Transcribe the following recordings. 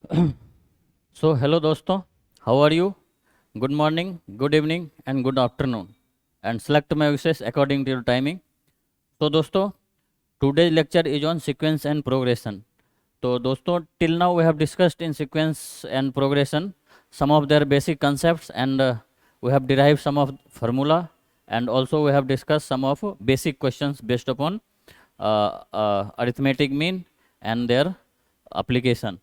So, hello दोस्तों, how are you? Good morning, good evening and good afternoon and select my wishes according to your timing. So दोस्तों, today's lecture is on sequence and progression. तो दोस्तों, till now we have discussed in sequence and progression some of their basic concepts and we have derived some of formula and also we have discussed some of basic questions based upon arithmetic mean and their application.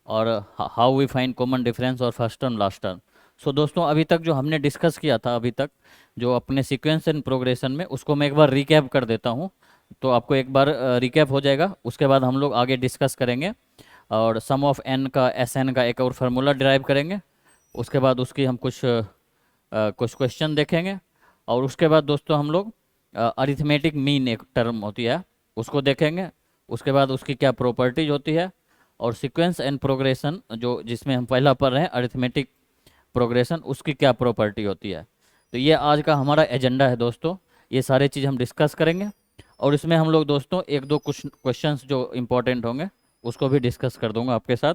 और how we find common difference और first term last term. So दोस्तों, अभी तक जो हमने discuss किया था अभी तक जो अपने सीक्वेंस एंड प्रोग्रेशन में, उसको मैं एक बार रिकैप कर देता हूँ। तो आपको एक बार रिकैप हो जाएगा, उसके बाद हम लोग आगे डिस्कस करेंगे और सम ऑफ एन का एस एन का एक और फार्मूला डिराइव करेंगे। उसके बाद उसकी हम कुछ क्वेश्चन देखेंगे और उसके बाद दोस्तों हम लोग अरिथमेटिक मीन एक टर्म होती है उसको देखेंगे। उसके बाद उसकी क्या प्रॉपर्टीज होती है और सीक्वेंस एंड प्रोग्रेशन जो जिसमें हम पहला पढ़ रहे हैं अरिथमेटिक प्रोग्रेशन, उसकी क्या प्रॉपर्टी होती है। तो ये आज का हमारा एजेंडा है दोस्तों, ये सारे चीज़ हम डिस्कस करेंगे और इसमें हम लोग दोस्तों एक दो कुछ क्वेश्चंस जो इम्पोर्टेंट होंगे उसको भी डिस्कस कर दूंगा आपके साथ।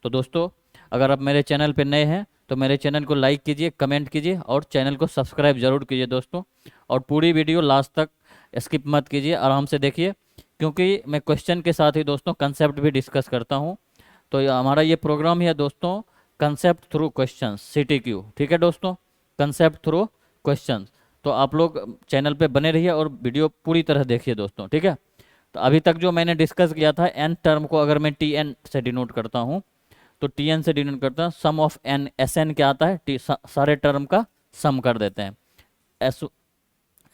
तो दोस्तों, अगर आप मेरे चैनल पर नए हैं तो मेरे चैनल को लाइक कीजिए, कमेंट कीजिए और चैनल को सब्सक्राइब जरूर कीजिए दोस्तों। और पूरी वीडियो लास्ट तक स्किप मत कीजिए, आराम से देखिए, क्योंकि मैं क्वेश्चन के साथ ही दोस्तों कंसेप्ट भी डिस्कस करता हूँ। तो हमारा ये प्रोग्राम ही है दोस्तों, कंसेप्ट थ्रू क्वेश्चंस, CTQ। ठीक है दोस्तों, कंसेप्ट थ्रू क्वेश्चंस। तो आप लोग चैनल पे बने रहिए और वीडियो पूरी तरह देखिए दोस्तों, ठीक है। तो अभी तक जो मैंने डिस्कस किया था, एन टर्म को अगर मैं TN से डिनोट करता हूँ तो TN से डिनोट करता हूँ सम ऑफ एन। SN क्या आता है, सारे टर्म का सम कर देते हैं।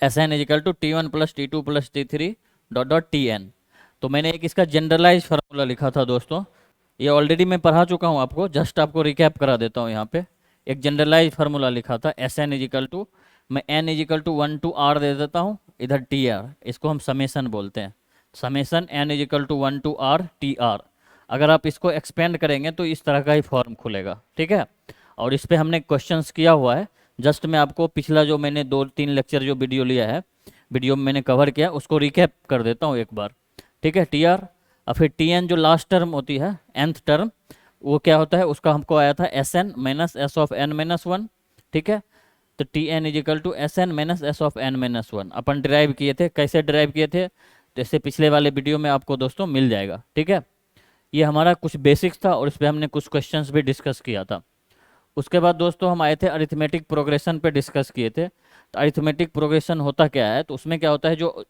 SN equal to T1 plus T2 plus T3 dot dot TN। तो मैंने एक इसका जनरलाइज फार्मूला लिखा था दोस्तों, ये ऑलरेडी मैं पढ़ा चुका हूँ आपको, जस्ट आपको रिकैप करा देता हूँ। यहाँ पे एक जनरलाइज फार्मूला लिखा था, SN इजिकल टू, मैं N equal to 1 to R दे देता हूँ, इधर TR, इसको हम समेसन बोलते हैं। Summation N equal to 1 to R TR। अगर आप इसको एक्सपेंड करेंगे तो इस तरह का ही फॉर्म खुलेगा, ठीक है। और इस पर हमने क्वेश्चंस किया हुआ है, जस्ट मैं आपको पिछला जो मैंने 2-3 लेक्चर जो वीडियो लिया है, वीडियो में मैंने कवर किया, उसको रिकैप कर देता हूँ एक बार, ठीक है। TR और फिर TN जो लास्ट टर्म होती है, nth टर्म, वो क्या होता है, उसका हमको आया था SN minus S of N minus 1, ठीक है। तो TN equal to SN minus S of N minus 1 अपन डिराइव किए थे। कैसे डिराइव किए थे, तो इससे पिछले वाले वीडियो में आपको दोस्तों मिल जाएगा, ठीक है। ये हमारा कुछ बेसिक्स था और इस पर हमने कुछ क्वेश्चंस भी डिस्कस किया था। उसके बाद दोस्तों हम आए थे अरिथमेटिक प्रोग्रेशन पे, डिस्कस किए थे। तो अरिथमेटिक प्रोग्रेशन होता क्या है, तो उसमें क्या होता है, जो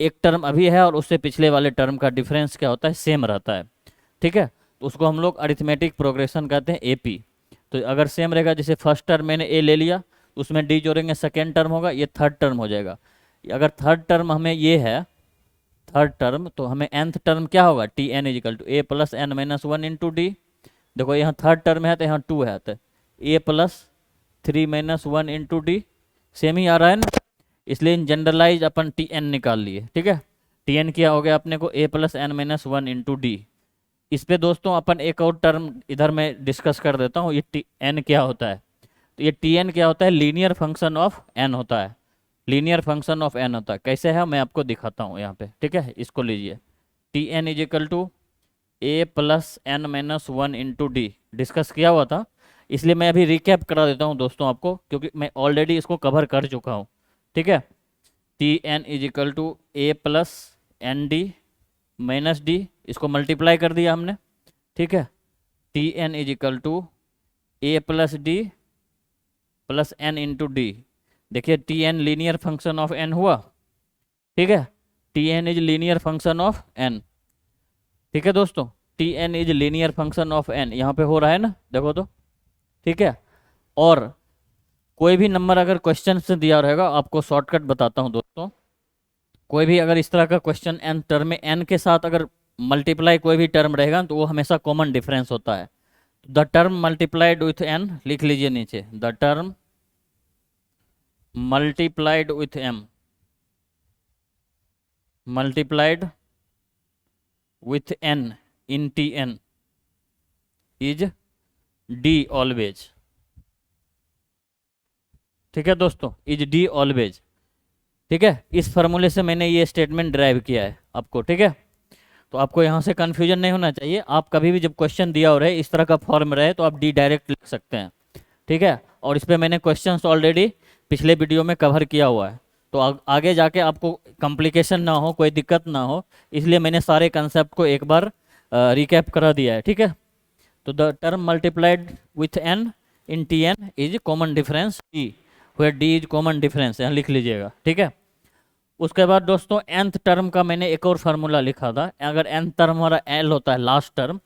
एक टर्म अभी है और उससे पिछले वाले टर्म का डिफरेंस क्या होता है, सेम रहता है, ठीक है। तो उसको हम लोग अरिथमेटिक प्रोग्रेशन कहते हैं, AP। तो अगर सेम रहेगा, जैसे फर्स्ट टर्म मैंने A ले लिया तो उसमें D जोड़ेंगे, सेकेंड टर्म होगा, ये थर्ड टर्म हो जाएगा। अगर थर्ड टर्म हमें ये है थर्ड टर्म, तो हमें nth टर्म क्या होगा, TN equal to A plus N minus 1 into D। देखो यहाँ थर्ड टर्म है तो यहाँ 2 है, तो A plus 3 minus 1 into D, same ही आ रहा है ना, इसलिए इन जनरलाइज अपन TN निकाल लिए, ठीक है। TN क्या हो गया अपने को, A plus N minus 1 into D। इस पे दोस्तों अपन एक और टर्म इधर मैं डिस्कस कर देता हूँ, ये N क्या होता है। तो ये TN क्या होता है, लीनियर फंक्शन ऑफ N होता है, लीनियर फंक्शन ऑफ N होता है। कैसे है मैं आपको दिखाता हूँ यहाँ पे, ठीक है। इसको लीजिए, TN equal to A plus N minus 1 into D discuss किया हुआ था, इसलिए मैं अभी रिकैप करा देता हूँ दोस्तों आपको, क्योंकि मैं ऑलरेडी इसको कवर कर चुका हूँ, ठीक है। TN equal to A plus ND minus D, इसको मल्टीप्लाई कर दिया हमने, ठीक है। TN equal to A plus D plus N into D। देखिए TN linear function of N हुआ, ठीक है। TN is linear function of N, ठीक है दोस्तों। TN is linear function of N, यहाँ पे हो रहा है ना, देखो तो, ठीक है। और कोई भी नंबर अगर क्वेश्चन से दिया रहेगा, आपको शॉर्टकट बताता हूँ दोस्तों, कोई भी अगर इस तरह का क्वेश्चन n टर्म में n के साथ अगर मल्टीप्लाई कोई भी टर्म रहेगा तो वो हमेशा कॉमन डिफरेंस होता है। The term multiplied with n, लिख लीजिए नीचे, the term multiplied with m, multiplied with n in TN is D always, ठीक है दोस्तों, इज D ऑलवेज, ठीक है। इस फार्मूले से मैंने ये स्टेटमेंट ड्राइव किया है आपको, ठीक है। तो आपको यहाँ से कन्फ्यूजन नहीं होना चाहिए। आप कभी भी जब क्वेश्चन दिया हो रहे इस तरह का फॉर्म रहे तो आप डी डायरेक्ट लिख सकते हैं, ठीक है। और इस पर मैंने क्वेश्चंस ऑलरेडी पिछले वीडियो में कवर किया हुआ है, तो आगे जाके आपको कॉम्प्लिकेशन ना हो, कोई दिक्कत ना हो, इसलिए मैंने सारे कंसेप्ट को एक बार रिकैप करा दिया है, ठीक है। तो the term multiplied with N in T N is common difference T, where D is common difference, यहाँ लिख लीजिएगा, ठीक है। उसके बाद दोस्तों nth टर्म का मैंने एक और फार्मूला लिखा था। अगर nth टर्म हमारा l होता है लास्ट टर्म,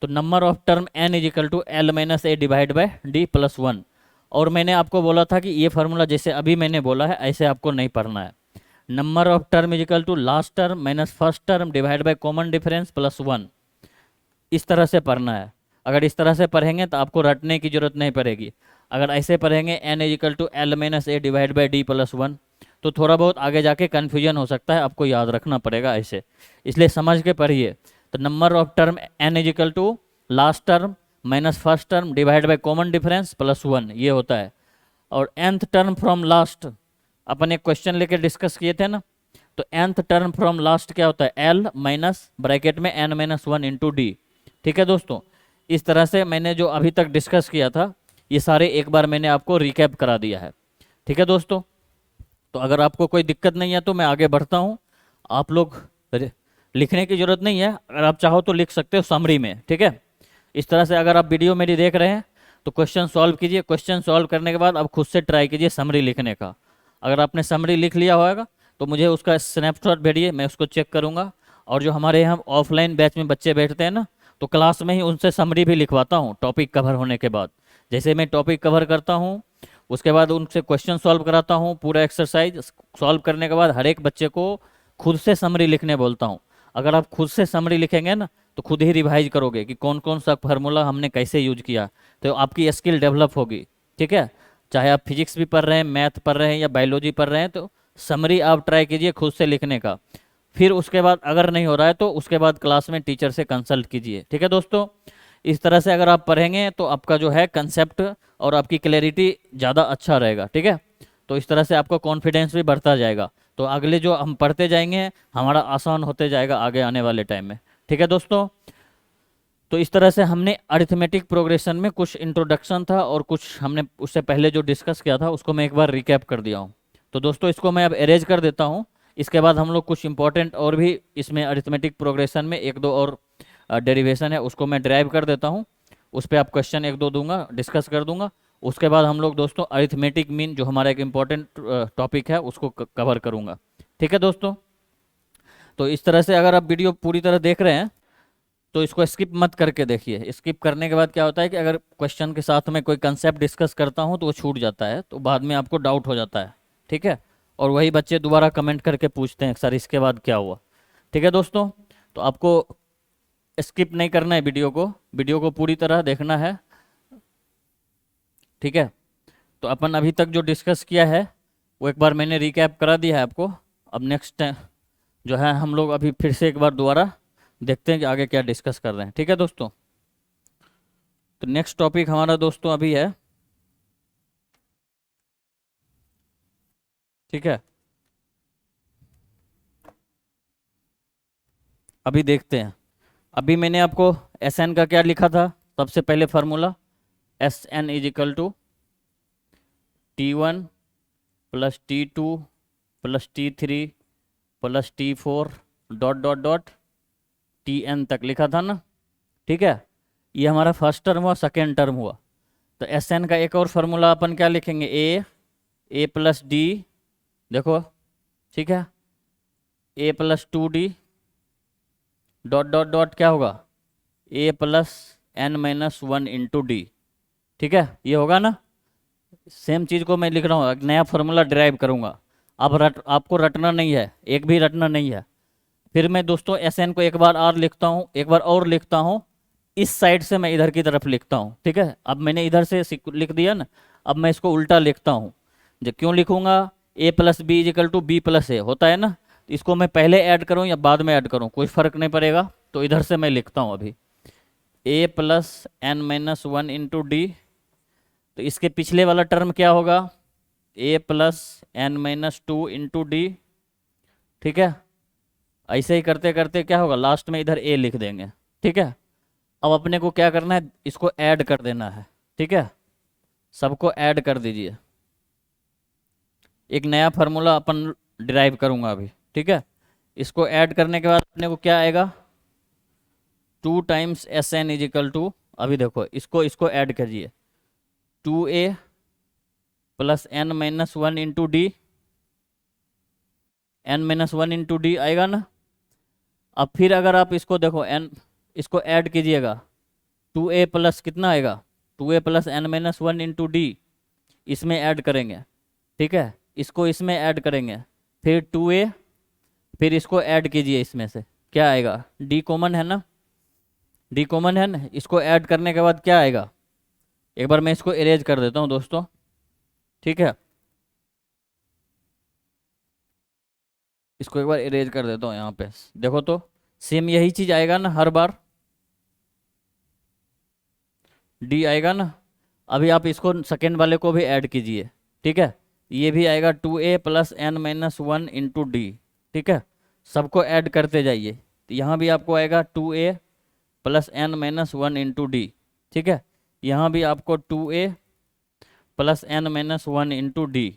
तो number of term n is equal to L minus A divide by D plus one. और मैंने आपको बोला था कि ये फार्मूला जैसे अभी मैंने बोला है ऐसे आपको नहीं पढ़ना है। Number of term is equal to last term minus first term divide by common difference plus one, इस तरह से पढ़ना है। अगर इस तरह से पढ़ेंगे तो आपको रटने की जरूरत नहीं पड़ेगी। अगर ऐसे पढ़ेंगे n is equal to L minus A divide by D plus one, तो थोड़ा बहुत आगे जाके कन्फ्यूजन हो सकता है, आपको याद रखना पड़ेगा ऐसे, इसलिए समझ के पढ़िए। तो number of term n is equal to last term minus first term divide by common difference plus one, ये होता है। और nth टर्म फ्रॉम लास्ट अपन एक क्वेश्चन लेके डिस्कस किए थे ना, तो nth टर्म फ्रॉम लास्ट क्या होता है, l माइनस ब्रैकेट में n minus one into D, ठीक है दोस्तों। इस तरह से मैंने जो अभी तक डिस्कस किया था ये सारे एक बार मैंने आपको रिकैप करा दिया है, ठीक है दोस्तों। तो अगर आपको कोई दिक्कत नहीं है तो मैं आगे बढ़ता हूँ। आप लोग लिखने की जरूरत नहीं है, अगर आप चाहो तो लिख सकते हो समरी में, ठीक है। इस तरह से अगर आप वीडियो मेरी देख रहे हैं तो क्वेश्चन सॉल्व कीजिए, क्वेश्चन सॉल्व करने के बाद आप खुद से ट्राई कीजिए समरी लिखने का। अगर आपने समरी लिख लिया होगा तो मुझे उसका स्नैपशॉट भेजिए, मैं उसको चेक करूँगा। और जो हमारे यहाँ ऑफलाइन बैच में बच्चे बैठते हैं ना, तो क्लास में ही उनसे समरी भी लिखवाता हूँ टॉपिक कवर होने के बाद। जैसे मैं टॉपिक कवर करता हूँ उसके बाद उनसे क्वेश्चन सॉल्व कराता हूँ, पूरा एक्सरसाइज सॉल्व करने के बाद हर एक बच्चे को खुद से समरी लिखने बोलता हूँ। अगर आप खुद से समरी लिखेंगे ना तो खुद ही रिवाइज करोगे कि कौन कौन सा फार्मूला हमने कैसे यूज किया, तो आपकी स्किल डेवलप होगी, ठीक है। चाहे आप फिजिक्स भी पढ़ रहे हैं, मैथ पढ़ रहे हैं या बायोलॉजी पढ़ रहे हैं, तो समरी आप ट्राई कीजिए खुद से लिखने का। फिर उसके बाद अगर नहीं हो रहा है तो उसके बाद क्लास में टीचर से कंसल्ट कीजिए, ठीक है दोस्तों। इस तरह से अगर आप पढ़ेंगे तो आपका जो है कंसेप्ट और आपकी क्लैरिटी ज़्यादा अच्छा रहेगा, ठीक है। तो इस तरह से आपका कॉन्फिडेंस भी बढ़ता जाएगा, तो अगले जो हम पढ़ते जाएंगे हमारा आसान होते जाएगा आगे आने वाले टाइम में, ठीक है दोस्तों। तो इस तरह से हमने अरिथमेटिक प्रोग्रेशन में कुछ इंट्रोडक्शन था और कुछ हमने उससे पहले जो डिस्कस किया था उसको मैं एक बार रिकैप कर दिया हूँ। तो दोस्तों इसको मैं अब एरेज कर देता हूँ। इसके बाद हम लोग कुछ इंपॉर्टेंट और भी इसमें अरिथमेटिक प्रोग्रेशन में एक दो और डेरिवेशन है उसको मैं ड्राइव कर देता हूँ। उस पर आप क्वेश्चन एक दो दूंगा, डिस्कस कर दूंगा। उसके बाद हम लोग दोस्तों अरिथमेटिक मीन जो हमारा एक इम्पॉर्टेंट टॉपिक है उसको कवर करूंगा, ठीक है दोस्तों। तो इस तरह से अगर आप वीडियो पूरी तरह देख रहे हैं तो इसको स्किप मत करके देखिए। स्किप करने के बाद क्या होता है कि अगर क्वेश्चन के साथ में कोई कंसेप्ट डिस्कस करता हूँ तो वो छूट जाता है, तो बाद में आपको डाउट हो जाता है, ठीक है। और वही बच्चे दोबारा कमेंट करके पूछते हैं सर इसके बाद क्या हुआ, ठीक है दोस्तों। तो आपको स्किप नहीं करना है, वीडियो को पूरी तरह देखना है, ठीक है। तो अपन अभी तक जो डिस्कस किया है वो एक बार मैंने रिकैप करा दिया है आपको। अब नेक्स्ट जो है हम लोग अभी फिर से एक बार दोबारा देखते हैं कि आगे क्या डिस्कस कर रहे हैं, ठीक है दोस्तों। तो नेक्स्ट टॉपिक हमारा दोस्तों अभी है, ठीक है। अभी देखते हैं। अभी मैंने आपको एस एन का क्या लिखा था, सबसे पहले formula S N is equal to T one plus T two plus T three plus T four dot dot dot T N तक लिखा था ना, ठीक है। ये हमारा फर्स्ट टर्म हुआ, सेकेंड टर्म हुआ। तो एस एन का एक और फार्मूला अपन क्या लिखेंगे, ए प्लस डी, देखो ठीक है, A plus two D dot dot dot क्या होगा, A plus N minus one into D, ठीक है। ये होगा ना, सेम चीज़ को मैं लिख रहा हूँ, एक नया फार्मूला ड्राइव करूँगा। अब आपको रटना नहीं है, एक भी रटना नहीं है। फिर मैं दोस्तों एस एन को एक बार और लिखता हूँ, एक बार और लिखता हूँ, इस साइड से मैं इधर की तरफ लिखता हूँ, ठीक है। अब मैंने इधर से लिख दिया ना, अब मैं इसको उल्टा लिखता हूँ। जो क्यों लिखूंगा, A plus B is equal to B plus A होता है ना, तो इसको मैं पहले ऐड करूँ या बाद में ऐड करूँ कोई फर्क नहीं पड़ेगा। तो इधर से मैं लिखता हूँ अभी A plus N minus one into D, तो इसके पिछले वाला टर्म क्या होगा, A plus N minus two into D, ठीक है। ऐसे ही करते करते क्या होगा, लास्ट में इधर ए लिख देंगे। ठीक है, अब अपने को क्या करना है, इसको ऐड कर देना है। ठीक है, सबको ऐड कर दीजिए। एक नया फार्मूला अपन डिराइव करूंगा अभी। ठीक है, इसको ऐड करने के बाद अपने को क्या आएगा, 2 times S N is equal to, अभी देखो इसको इसको ऐड करिए, 2a plus N minus one into D, N minus one into D आएगा ना। अब फिर अगर आप इसको देखो एन, इसको ऐड कीजिएगा, 2a प्लस कितना आएगा, 2a plus N minus one into D, इसमें ऐड करेंगे। ठीक है, इसको इसमें ऐड करेंगे, फिर 2a, फिर इसको ऐड कीजिए, इसमें से क्या आएगा, डी कॉमन है ना, डी कॉमन है ना। इसको ऐड करने के बाद क्या आएगा, एक बार मैं इसको इरेज कर देता हूँ दोस्तों। ठीक है, इसको एक बार इरेज कर देता हूँ यहाँ पे, देखो तो सेम यही चीज आएगा ना हर बार, डी आएगा ना। अभी आप इसको सेकेंड वाले को भी ऐड कीजिए। ठीक है, ये भी आएगा 2a plus N minus one into D. ठीक है, सबको ऐड करते जाइए, तो यहाँ भी आपको आएगा 2a plus N minus one into D. ठीक है, यहाँ भी आपको 2a plus N minus one into D.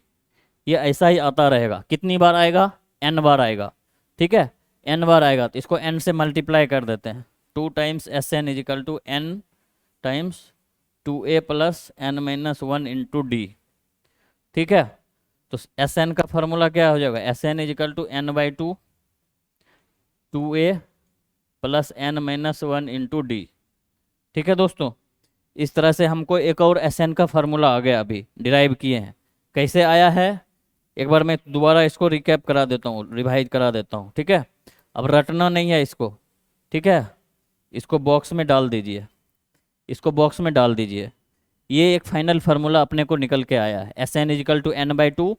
ये ऐसा ही आता रहेगा, कितनी बार आएगा, n बार आएगा। ठीक है, n बार आएगा तो इसको n से मल्टीप्लाई कर देते हैं, 2 times S N is equal to N times 2a plus N minus one into D. ठीक है, तो एस एन का फॉर्मूला क्या हो जाएगा, S N is equal to N by two 2a plus N minus one into D. ठीक है दोस्तों, इस तरह से हमको एक और एस एन का फार्मूला आ गया, अभी डिराइव किए हैं। कैसे आया है, एक बार मैं दोबारा इसको रिकैप करा देता हूँ, रिवाइज करा देता हूँ। ठीक है, अब रटना नहीं है इसको। ठीक है, इसको बॉक्स में डाल दीजिए, इसको बॉक्स में डाल दीजिए। ये एक फाइनल फार्मूला अपने को निकल के आया है, S N is equal to N by two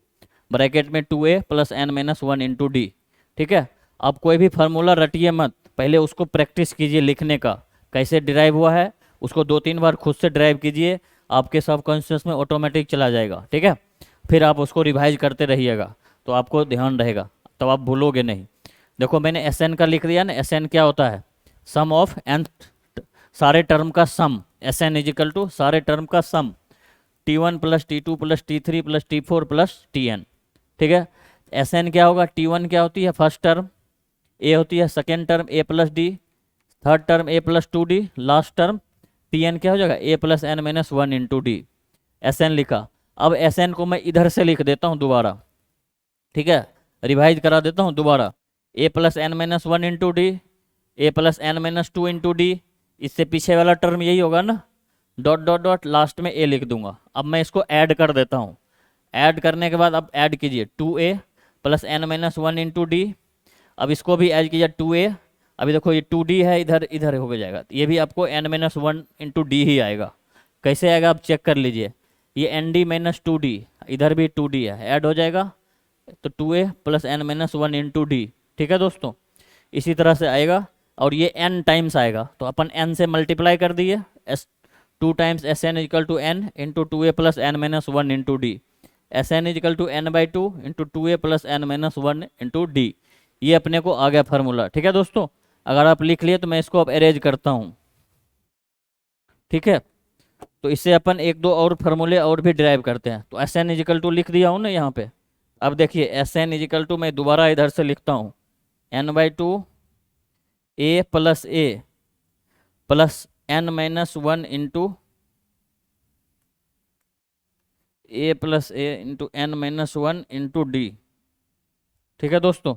bracket में 2a plus N minus one into D. ठीक है, आप कोई भी फार्मूला रटिए मत, पहले उसको प्रैक्टिस कीजिए लिखने का, कैसे डिराइव हुआ है उसको 2-3 बार खुद से ड्राइव कीजिए, आपके सबकॉन्शियस में ऑटोमेटिक चला जाएगा। ठीक है, फिर आप उसको रिवाइज करते रहिएगा तो आपको ध्यान रहेगा, तो आप भूलोगे नहीं। देखो मैंने एस एन का लिख दिया ना, एस एन क्या होता है, सम ऑफ एन, सारे टर्म का सम, एस एन इजिकल टू सारे टर्म का सम, T1 plus T2 plus T3 plus T4 plus Tn। ठीक है, एस एन क्या होगा, T1 क्या होती है फर्स्ट टर्म, ए होती है second term A plus D, third term A plus two D, last term Tn क्या हो जाएगा, A plus N minus one into D. S N लिखा, अब एस एन को मैं इधर से लिख देता हूँ दोबारा। ठीक है, रिवाइज करा देता हूँ दोबारा, A plus N minus one into D, A plus N minus two into D, इससे पीछे वाला टर्म यही होगा ना, डॉट डॉट डॉट लास्ट में ए लिख दूंगा। अब मैं इसको ऐड कर देता हूँ, ऐड करने के बाद अब ऐड कीजिए 2a plus N minus one into D, अब इसको भी ऐड कीजिए 2a, अभी देखो ये 2d है, इधर इधर हो जाएगा, ये भी आपको n minus one into D ही आएगा। कैसे आएगा आप चेक कर लीजिए, ये N D minus two D, इधर भी 2d है, ऐड हो जाएगा तो 2a plus N minus one into D. ठीक है दोस्तों, इसी तरह से आएगा, और ये n टाइम्स आएगा तो अपन n से मल्टीप्लाई कर दिए, S 2 times S N is equal to N into 2a plus N minus one into D, S N is equal to N by two into 2a plus N minus one into D. ये अपने को आ गया formula. ठीक है दोस्तों, अगर आप लिख लिए तो मैं इसको अब अरेंज करता हूँ। ठीक है, तो इससे अपन एक दो और फार्मूले और भी ड्राइव करते हैं। तो एस एन इजिकल टू लिख दिया हूँ ना यहाँ पे, अब देखिए एस एन इजिकल टू मैं दोबारा इधर से लिखता हूँ, N by two A plus N minus one into A plus A into N minus one into D. ठीक है दोस्तों,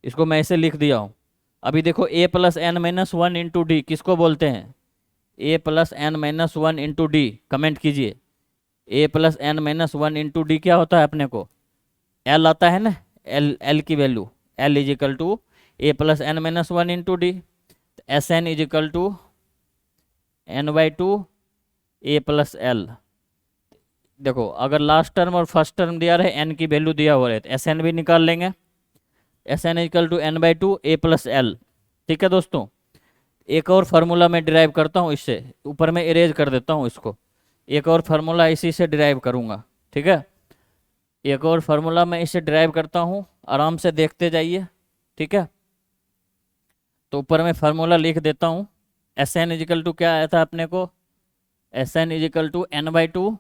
इसको मैं ऐसे लिख दिया हूँ। अभी देखो A plus N minus one into D किसको बोलते हैं, A plus N minus one into D, comment कीजिए। A plus N minus one into D क्या होता है अपने को, एल आता है ना, एल एल की value, L is equal to A plus N minus one into D, S N is equal to N by two A plus L. देखो अगर लास्ट टर्म और फर्स्ट टर्म दिया रहे, एन की वैल्यू दिया हुआ रहे, तो एस एन भी निकाल लेंगे, S N equal to N by two A plus L. ठीक है दोस्तों, एक और फार्मूला मैं डिराइव करता हूँ इससे, ऊपर में इरेज कर देता हूँ इसको, एक और फार्मूला इसी से डिराइव करूँगा। ठीक है, एक और फार्मूला मैं इसे डिराइव करता हूँ, आराम से देखते जाइए। ठीक है, तो ऊपर में फार्मूला लिख देता हूँ। एस एन इजिकल टू क्या आया था अपने को, S N is equal to N by two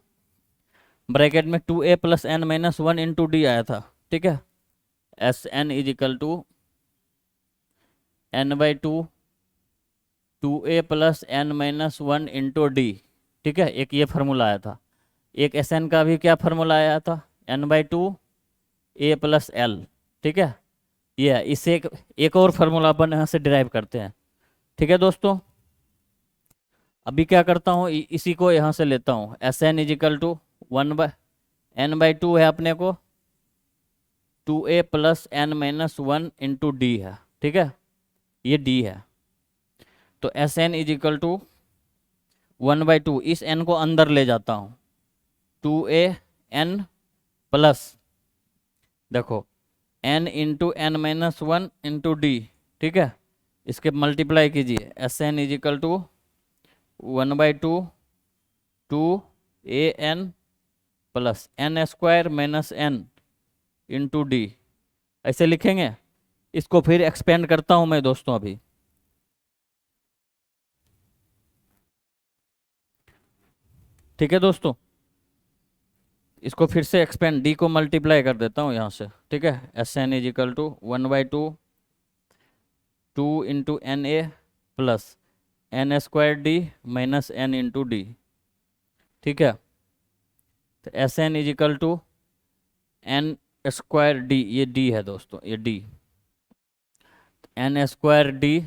bracket में 2a plus N minus 1 into D आया था। ठीक है, S N is equal to N by two 2a plus N minus 1 into D. ठीक है, एक ये फार्मूला आया था। एक एस एन का भी क्या फार्मूला आया था, N by two A plus L. ठीक है, ये है। इससे एक और फार्मूला अपन यहाँ से डिराइव करते हैं। ठीक है दोस्तों, अभी क्या करता हूँ, इसी को यहाँ से लेता हूँ। S N is equal to 1/n/2 है अपने को, 2a plus N minus 1 into D है। ठीक है, ये डी है। तो एस एन इजिकल टू 1/2, इस n को अंदर ले जाता हूँ, 2a n प्लस, देखो n into N minus 1 into D. ठीक है, इसके मल्टीप्लाई कीजिए, S N is equal to 1/2 2a n plus N square minus N into D, ऐसे लिखेंगे। इसको फिर एक्सपेंड करता हूं मैं दोस्तों अभी। ठीक है दोस्तों, इसको फिर से एक्सपेंड, डी को मल्टीप्लाई कर देता हूँ यहाँ से। ठीक है, S N is equal to 1/2 2 into N A plus N square D minus N into D. ठीक है, तो S N is equal to N square D, ये डी है दोस्तों, ये D, N square D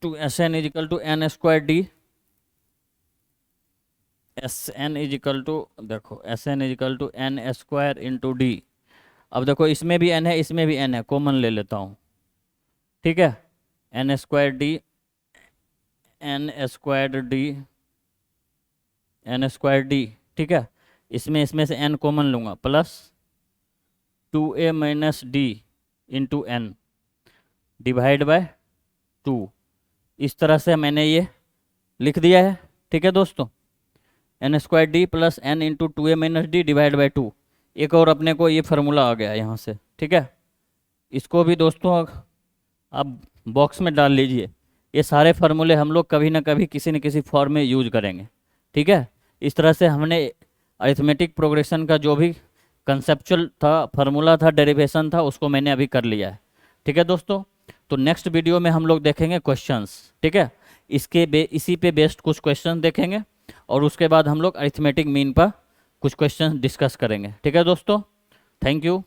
to S N is equal to N square D, S N is equal to, देखो S N is equal to N square into D. अब देखो इसमें भी N है, इसमें भी एन है, कॉमन ले लेता हूँ। ठीक है, N square D, N square D, N square D. ठीक है, इसमें से एन कॉमन लूँगा, plus 2a minus D into N divide by 2। इस तरह से मैंने ये लिख दिया है। ठीक है दोस्तों, N square D plus N into 2a minus D divide by 2। एक और अपने को ये फार्मूला आ गया यहाँ से। ठीक है, इसको भी दोस्तों आप बॉक्स में डाल लीजिए। ये सारे फार्मूले हम लोग कभी ना कभी किसी न किसी फॉर्म में यूज करेंगे। ठीक है, इस तरह से हमने अरिथमेटिक प्रोग्रेशन का जो भी कंसेप्चुअल था, फार्मूला था, डेरिवेशन था, उसको मैंने अभी कर लिया है। ठीक है दोस्तों, तो नेक्स्ट वीडियो में हम लोग देखेंगे क्वेश्चंस। ठीक है, इसी पे बेस्ड कुछ क्वेश्चन देखेंगे और उसके बाद हम लोग अरिथमेटिक मीन पर कुछ क्वेश्चन डिस्कस करेंगे। ठीक है दोस्तों, थैंक यू।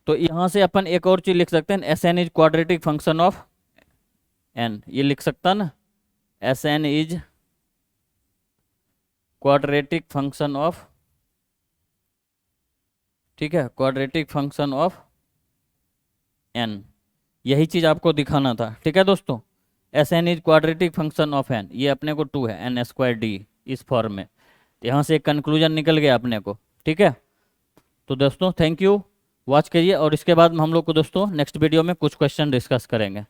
तो यहाँ से अपन एक और चीज लिख सकते हैं, S N is quadratic function of N, ये लिख सकता ना, S N is quadratic function of, ठीक है, क्वाड्रेटिक फंक्शन ऑफ एन, यही चीज आपको दिखाना था। ठीक है दोस्तों, S N is quadratic function of N, ये अपने को 2 है, एन स्क्वायर डी इस फॉर्म में। तो यहाँ से एक कंक्लूजन निकल गया अपने को। ठीक है, तो दोस्तों थैंक यू, वॉच करिए और इसके बाद हम लोग को दोस्तों नेक्स्ट वीडियो में कुछ क्वेश्चन डिस्कस करेंगे।